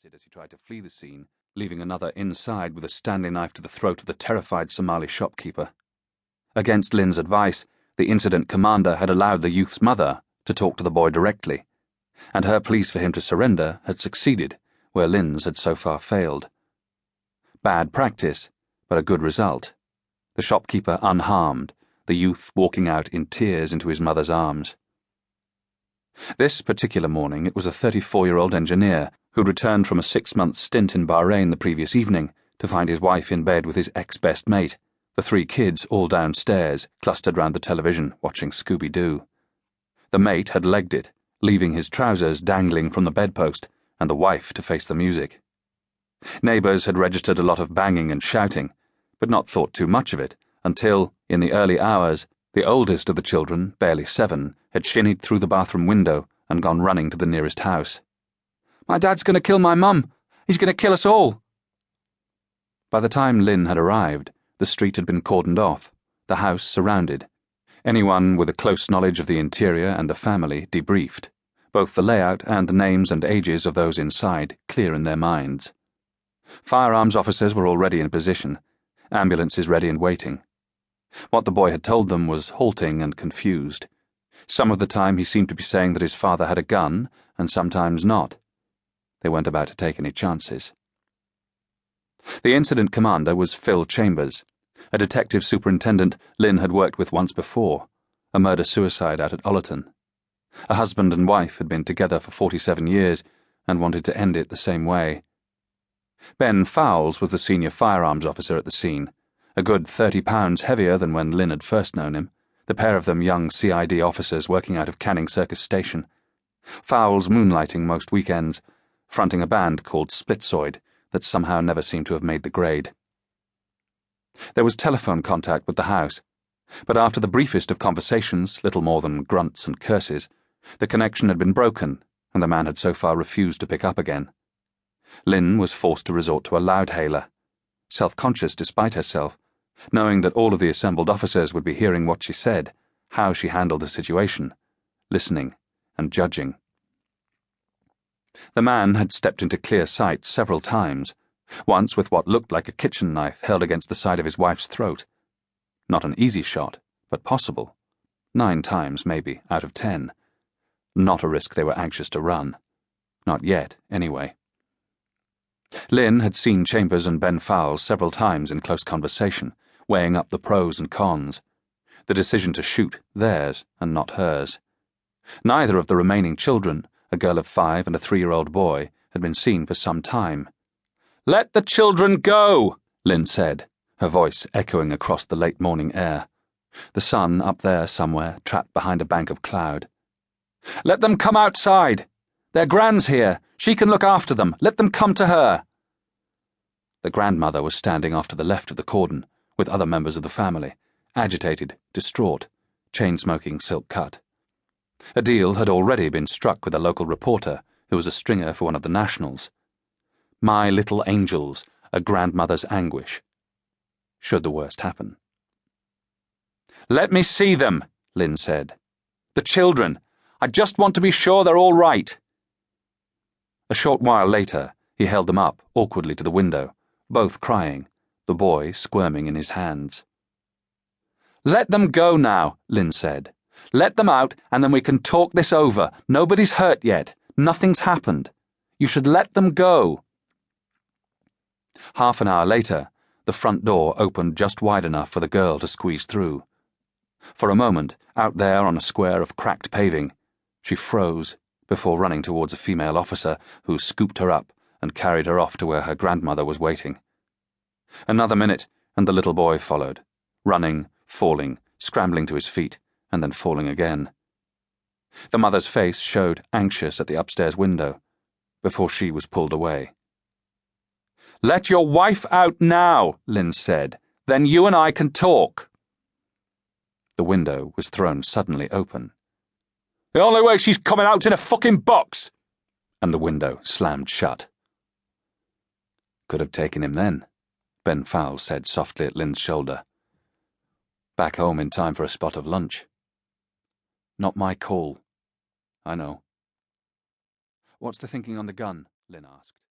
shouted as he tried to flee the scene, leaving another inside with a Stanley knife to the throat of the terrified Somali shopkeeper. Against Lynn's advice, the incident commander had allowed the youth's mother to talk to the boy directly, and her pleas for him to surrender had succeeded where Lynn's had so far failed. Bad practice, but a good result. The shopkeeper unharmed, the youth walking out in tears into his mother's arms. This particular morning it was a 34-year-old engineer who'd returned from a 6-month stint in Bahrain the previous evening to find his wife in bed with his ex-best mate, the 3 kids all downstairs, clustered round the television watching Scooby-Doo. The mate had legged it, leaving his trousers dangling from the bedpost, and the wife to face the music. Neighbours had registered a lot of banging and shouting, but not thought too much of it until, in the early hours, the oldest of the children, barely 7, had shinnied through the bathroom window and gone running to the nearest house. "My dad's going to kill my mum! He's going to kill us all!" By the time Lynn had arrived, the street had been cordoned off, the house surrounded, anyone with a close knowledge of the interior and the family debriefed, both the layout and the names and ages of those inside clear in their minds. Firearms officers were already in position, ambulances ready and waiting. What the boy had told them was halting and confused. Some of the time he seemed to be saying that his father had a gun, and sometimes not. They weren't about to take any chances. The incident commander was Phil Chambers, a detective superintendent Lynn had worked with once before, a murder-suicide out at Ollerton. A husband and wife had been together for 47 years and wanted to end it the same way. Ben Fowles was the senior firearms officer at the scene, a good 30 pounds heavier than when Lynn had first known him, the pair of them young CID officers working out of Canning Circus Station. Fowles moonlighting most weekends, fronting a band called Splitzoid that somehow never seemed to have made the grade. There was telephone contact with the house, but after the briefest of conversations, little more than grunts and curses, the connection had been broken, and the man had so far refused to pick up again. Lynn was forced to resort to a loudhailer, self-conscious despite herself, knowing that all of the assembled officers would be hearing what she said, how she handled the situation, listening and judging. The man had stepped into clear sight several times, once with what looked like a kitchen knife held against the side of his wife's throat. Not an easy shot, but possible. 9 times, maybe, out of 10. Not a risk they were anxious to run. Not yet, anyway. Lynn had seen Chambers and Ben Fowles several times in close conversation, weighing up the pros and cons. The decision to shoot, theirs and not hers. Neither of the remaining children, a girl of 5 and a 3-year-old boy, had been seen for some time. "Let the children go," Lynn said, her voice echoing across the late morning air. The sun up there somewhere, trapped behind a bank of cloud. "Let them come outside. Their Gran's here. She can look after them. Let them come to her." The grandmother was standing off to the left of the cordon, with other members of the family, agitated, distraught, chain-smoking silk cut. A deal had already been struck with a local reporter who was a stringer for one of the nationals. My little angels, a grandmother's anguish. Should the worst happen. "Let me see them," Lynn said. "The children. I just want to be sure they're all right." A short while later, he held them up awkwardly to the window, both crying, the boy squirming in his hands. "Let them go now," Lynn said. "Let them out, and then we can talk this over. Nobody's hurt yet. Nothing's happened. You should let them go." Half an hour later, the front door opened just wide enough for the girl to squeeze through. For a moment, out there on a square of cracked paving, she froze before running towards a female officer who scooped her up and carried her off to where her grandmother was waiting. Another minute, and the little boy followed, running, falling, scrambling to his feet, and then falling again. The mother's face showed anxious at the upstairs window, before she was pulled away. "Let your wife out now," Lynn said. "Then you and I can talk." The window was thrown suddenly open. "The only way she's coming out's in a fucking box!" And the window slammed shut. "Could have taken him then," Ben Fowles said softly at Lynn's shoulder. "Back home in time for a spot of lunch." "Not my call." "I know." "What's the thinking on the gun?" Lynn asked.